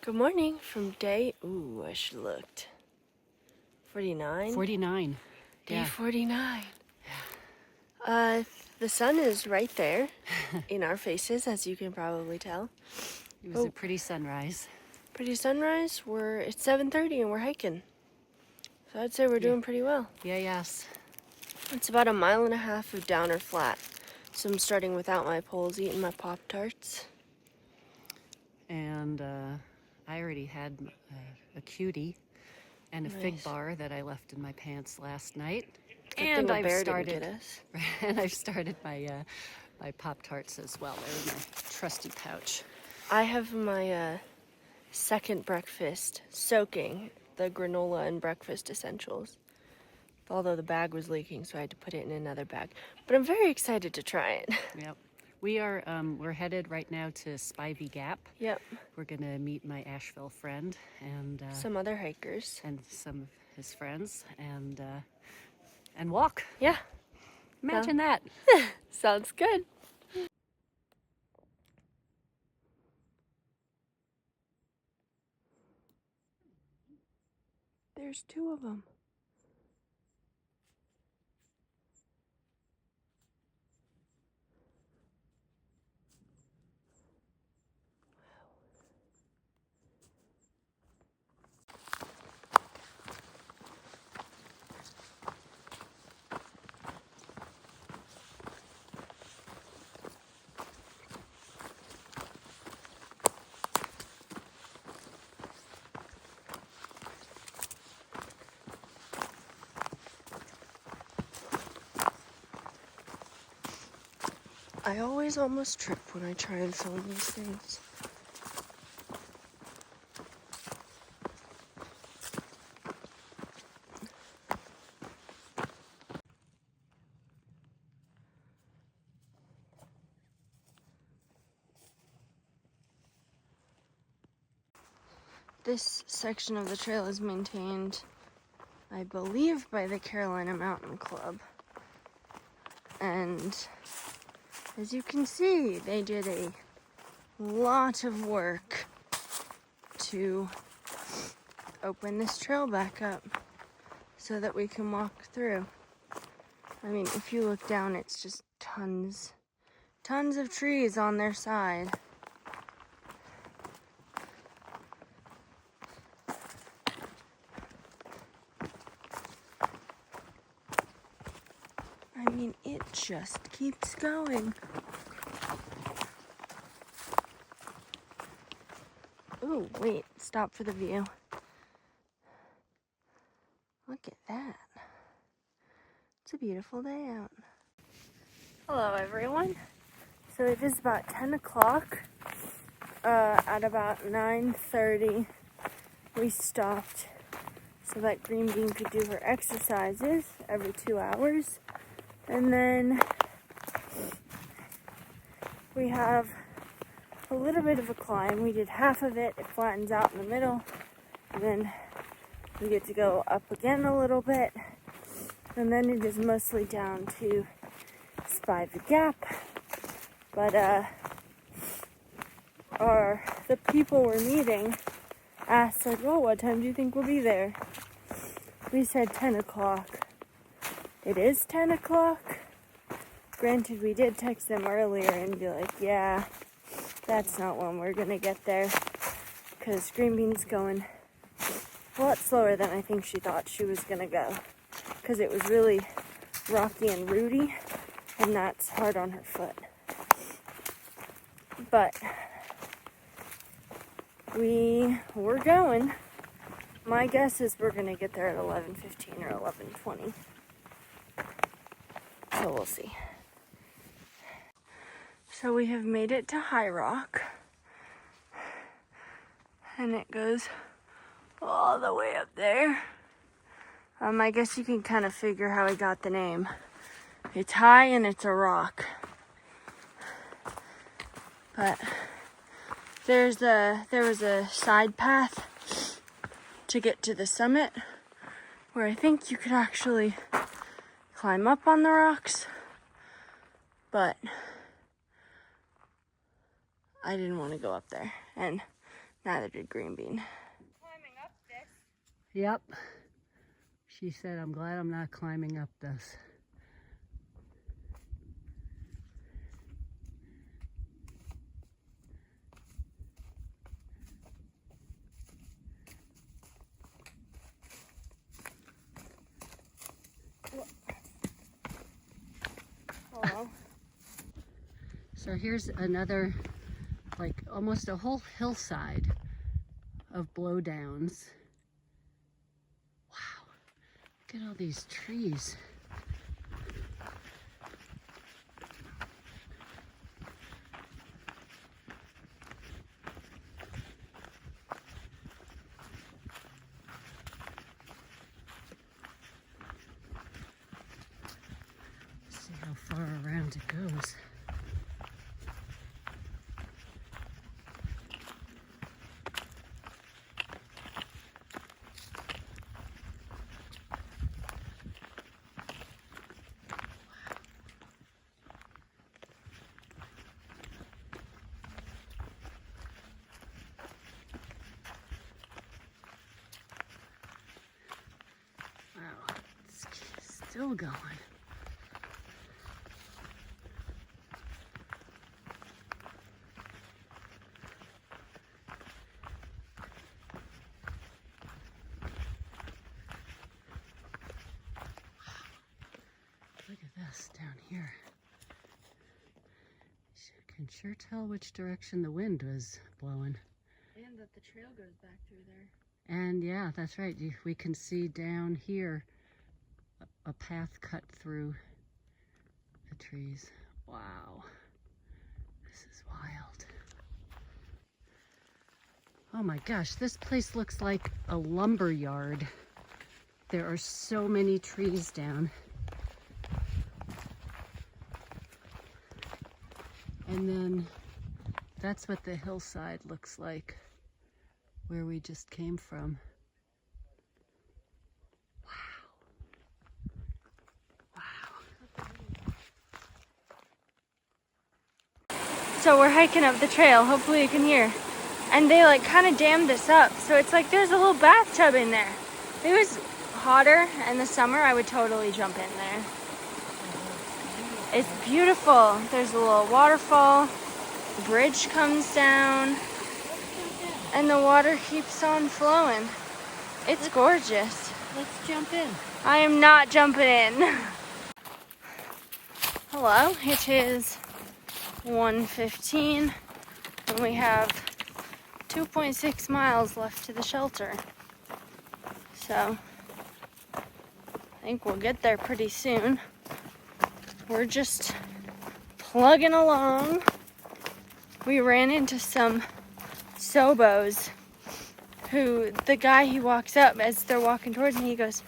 Good morning from day, I should have looked. 49? 49. Day 49. The sun is right there in our faces, as you can probably tell. It was a pretty sunrise. Pretty sunrise. It's 7:30 and we're hiking. So I'd say we're doing pretty well. Yes. It's about 1.5 miles of down or flat. So I'm starting without my poles, eating my Pop-Tarts. And I already had a cutie and a fig bar that I left in my pants last night. And I've started. And I've started my my Pop-Tarts as well. They're in my trusty pouch. I have my second breakfast soaking the granola and breakfast essentials. Although the bag was leaking, so I had to put it in another bag. But I'm very excited to try it. Yep. We're headed right now to Spivey Gap. Yep. We're gonna meet my Asheville friend and some other hikers and some of his friends and walk. Yeah. Imagine that. Sounds good. There's 2 of them. I always almost trip when I try and film these things. This section of the trail is maintained, I believe, by the Carolina Mountain Club. And as you can see, they did a lot of work to open this trail back up so that we can walk through. I mean, if you look down, it's just tons of trees on their side. I mean, it just keeps going. Ooh, wait, stop for the view. Look at that. It's a beautiful day out. Hello, everyone. So it is about 10 o'clock. At about 9:30, we stopped so that Green Bean could do her exercises every 2 hours. And then we have a little bit of a climb. We did half of it. It flattens out in the middle. And then we get to go up again a little bit. And then it is mostly down to Spivey Gap. But the people we're meeting asked, like, well, what time do you think we'll be there? We said 10 o'clock. It is 10 o'clock. Granted, we did text them earlier and be like, yeah, that's not when we're gonna get there. Because Green Bean's going a lot slower than I think she thought she was gonna go. Because it was really rocky and rooty, and that's hard on her foot. But we're going. My guess is we're gonna get there at 11:15 or 11:20. So we'll see. So we have made it to High Rock. And it goes all the way up there. I guess you can kind of figure how I got the name. It's high and it's a rock. But there was a side path to get to the summit where I think you could actually climb up on the rocks, but I didn't want to go up there. And Neither did Green Bean. Yep. She said, I'm glad I'm not climbing up this. Hello. So here's another, like almost a whole hillside of blowdowns. Wow, look at all these trees. Let's see how far around it goes. Wow, it's still going. Look at this down here. You can sure tell which direction the wind was blowing. And that the trail goes back through there. And yeah, that's right. We can see down here a path cut through the trees. Wow. This is wild. Oh my gosh, this place looks like a lumber yard. There are so many trees down. And then that's what the hillside looks like where we just came from. Wow. So we're hiking up the trail, hopefully you can hear. And they like kind of dammed this up. So it's like there's a little bathtub in there. If it was hotter in the summer, I would totally jump in there. It's beautiful. There's a little waterfall. The bridge comes down. And the water keeps on flowing. It's gorgeous. Let's jump in. I am not jumping in. Hello, it is 1:15 and we have 2.6 miles left to the shelter. So I think we'll get there pretty soon. We're just plugging along. We ran into some Sobos who, the guy, he walks up as they're walking towards me, he goes,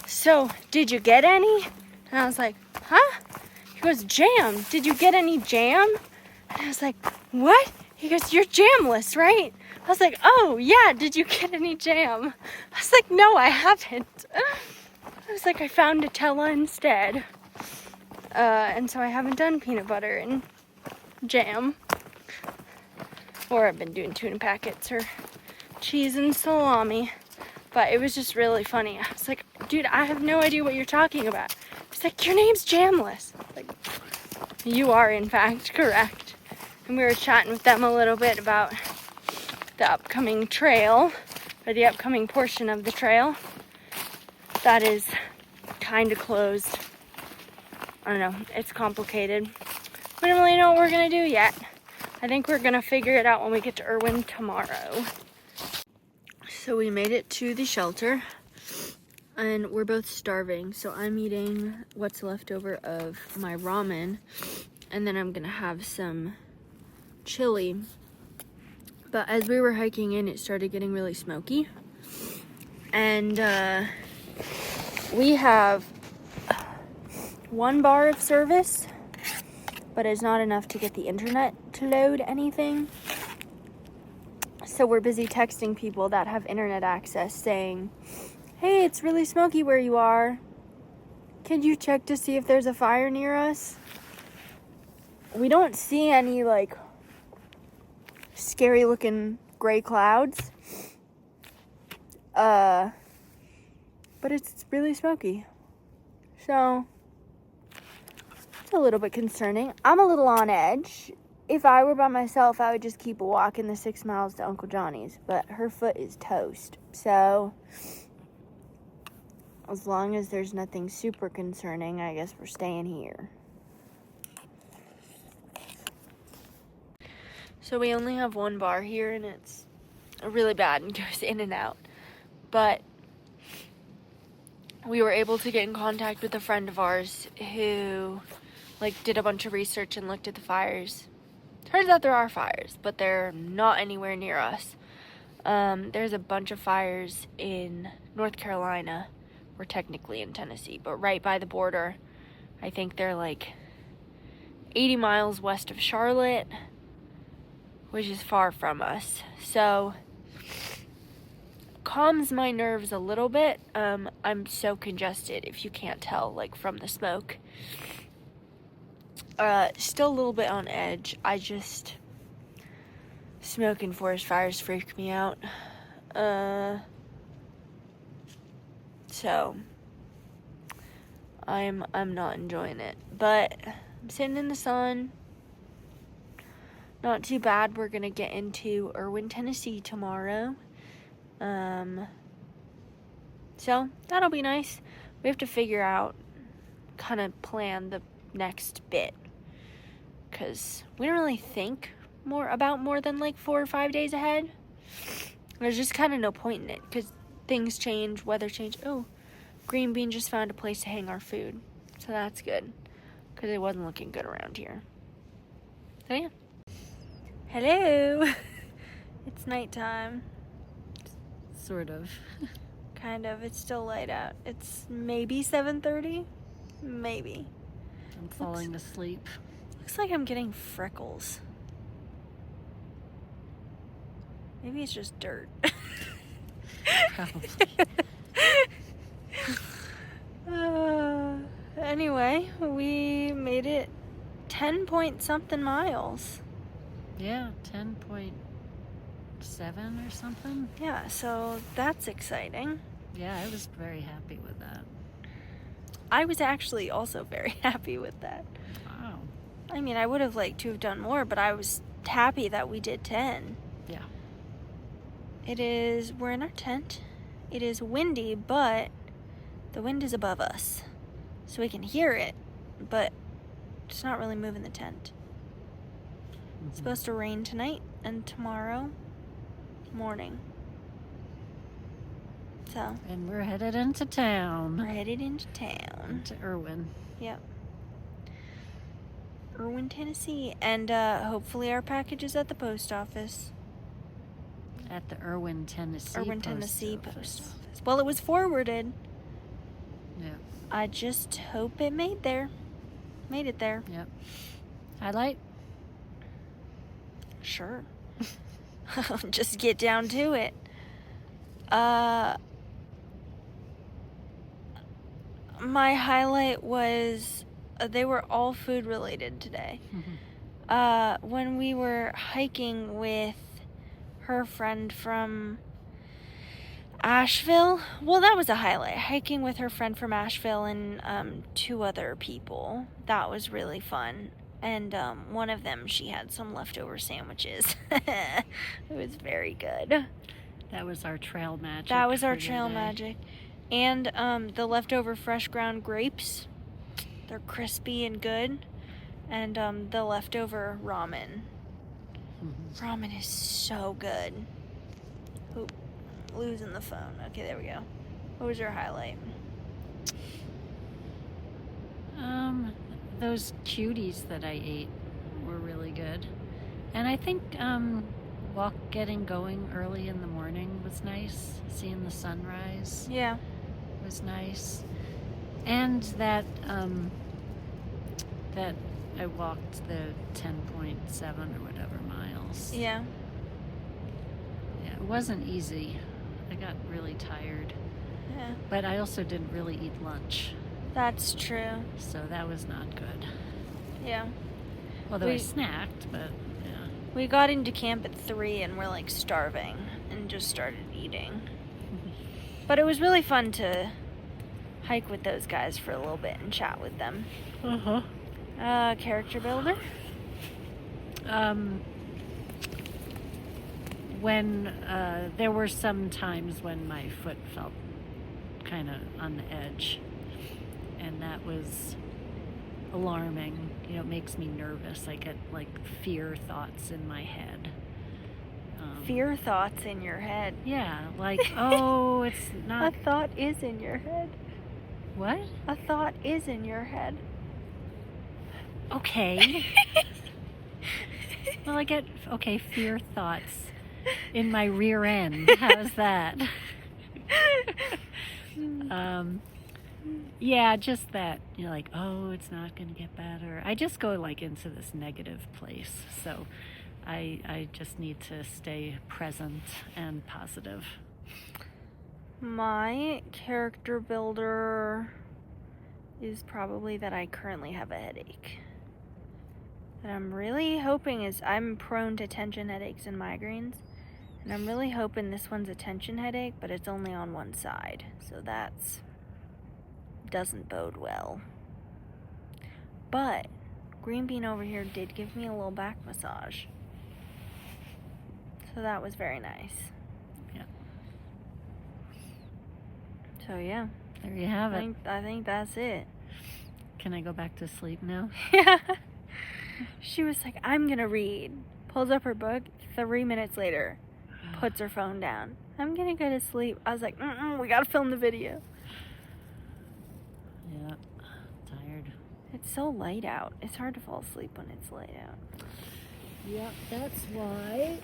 "So, did you get any?" And I was like, "Huh?" He goes, "Jam. Did you get any jam?" And I was like, "What?" He goes, "You're jamless, right?" I was like, "Oh, yeah, did you get any jam?" I was like, "No, I haven't." I was like, "I found Nutella instead." And so I haven't done peanut butter and jam. Or I've been doing tuna packets or cheese and salami. But it was just really funny. I was like, "Dude, I have no idea what you're talking about." He's like, "Your name's Jamless." Like, you are in fact correct. And we were chatting with them a little bit about the upcoming trail, or the upcoming portion of the trail that is kind of closed. I don't know, it's complicated. We don't really know what we're gonna do yet. I think we're gonna figure it out when we get to Irwin tomorrow. So we made it to the shelter and we're both starving. So I'm eating what's left over of my ramen and then I'm gonna have some chili. But as we were hiking in, it started getting really smoky. And we have 1 bar of service, but it's not enough to get the internet to load anything. So we're busy texting people that have internet access saying, "Hey, it's really smoky where you are. Could you check to see if there's a fire near us?" We don't see any like scary looking gray clouds. But it's really smoky. So, it's a little bit concerning. I'm a little on edge. If I were by myself, I would just keep walking the 6 miles to Uncle Johnny's. But her foot is toast. So, as long as there's nothing super concerning, I guess we're staying here. So we only have one bar here, and it's really bad and goes in and out. But we were able to get in contact with a friend of ours who, did a bunch of research and looked at the fires. Turns out there are fires, but they're not anywhere near us. There's a bunch of fires in North Carolina. We're technically in Tennessee, but right by the border. I think they're 80 miles west of Charlotte, which is far from us. So, calms my nerves a little bit. I'm so congested, if you can't tell, from the smoke. Still a little bit on edge. Smoke and forest fires freak me out. So, I'm not enjoying it. But, I'm sitting in the sun. Not too bad. We're gonna get into Erwin, Tennessee tomorrow. So that'll be nice. We have to figure out, kind of plan the next bit, because we don't really think more than 4 or 5 days ahead. There's just kind of no point in it, because things change, weather change. Oh, Green Bean just found a place to hang our food, so that's good, because it wasn't looking good around here. So yeah. Hello. It's nighttime. Sort of. Kind of. It's still light out. It's maybe 7:30. Maybe. I'm falling asleep. Looks like I'm getting freckles. Maybe it's just dirt. Probably. Anyway, we made it 10 point something miles. Yeah, 10.7 or something. Yeah, so that's exciting. Yeah, I was very happy with that. I was actually also very happy with that. Wow. I mean, I would have liked to have done more, but I was happy that we did 10. Yeah. We're in our tent. It is windy, but the wind is above us. So we can hear it, but it's not really moving the tent. Mm-hmm. It's supposed to rain tonight and tomorrow morning. So. And we're headed into town. We're headed into town. To Erwin. Yep. Erwin, Tennessee. And hopefully our package is at the post office. At the Erwin, Tennessee Erwin, post Tennessee office. post office. Well, it was forwarded. Yeah. I just hope it made it there. Yep. Highlight? Sure. Just get down to it. My highlight was they were all food related today. When we were hiking with her friend from Asheville, well, that was a highlight. Hiking with her friend from Asheville and 2 other people. That was really fun. And one of them, she had some leftover sandwiches. It was very good. That was our trail magic. That was our trail magic. And the leftover fresh ground grapes. They're crispy and good. And the leftover ramen. Mm-hmm. Ramen is so good. Oop, losing the phone. Okay, there we go. What was your highlight? Those cuties that I ate were really good. And I think getting going early in the morning was nice. Seeing the sunrise. Yeah. Was nice. And that I walked the 10.7 or whatever miles. Yeah. Yeah, it wasn't easy. I got really tired. Yeah. But I also didn't really eat lunch. That's true. So that was not good. Yeah. Although I snacked, but yeah. We got into camp at 3 and we're like starving and just started eating. But it was really fun to hike with those guys for a little bit and chat with them. Character builder? When there were some times when my foot felt kind of on the edge, and that was alarming. You know, it makes me nervous. I get like fear thoughts in my head. Fear thoughts in your head. Yeah, like, oh, it's not. A thought is in your head. What? A thought is in your head. Okay. Well, I get, okay, fear thoughts in my rear end. How's that? Yeah, just that, you know, like, oh, it's not going to get better. I just go like into this negative place. So I just need to stay present and positive. My character builder is probably that I currently have a headache. And I'm really hoping I'm prone to tension headaches and migraines. And I'm really hoping this one's a tension headache, but it's only on one side. So that's doesn't bode well. But Green Bean over here did give me a little back massage. So that was very nice. Yeah. So yeah. There you have it. I think that's it. Can I go back to sleep now? Yeah. She was like, I'm gonna read. Pulls up her book. 3 minutes later, puts her phone down. I'm gonna go to sleep. I was like, we gotta film the video. Yeah. Tired. It's so light out. It's hard to fall asleep when it's light out. Yep, that's why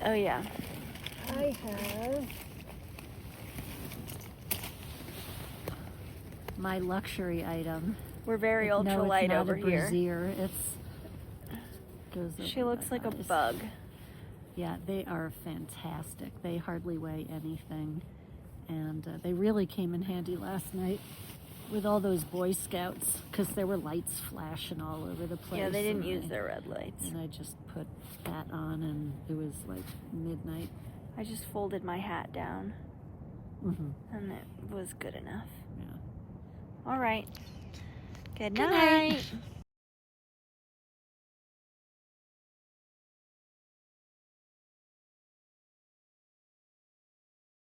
Oh yeah. I have my luxury item. We're very ultralight it's not over a here. brassiere. Goes She over looks my like a eyes. bug. Yeah, they are fantastic. They hardly weigh anything. And they really came in handy last night with all those Boy Scouts, because there were lights flashing all over the place. Yeah, they didn't use their red lights. And I just put that on, and it was like midnight. I just folded my hat down, Mm-hmm. and it was good enough. Yeah. All right. Good Good night. night.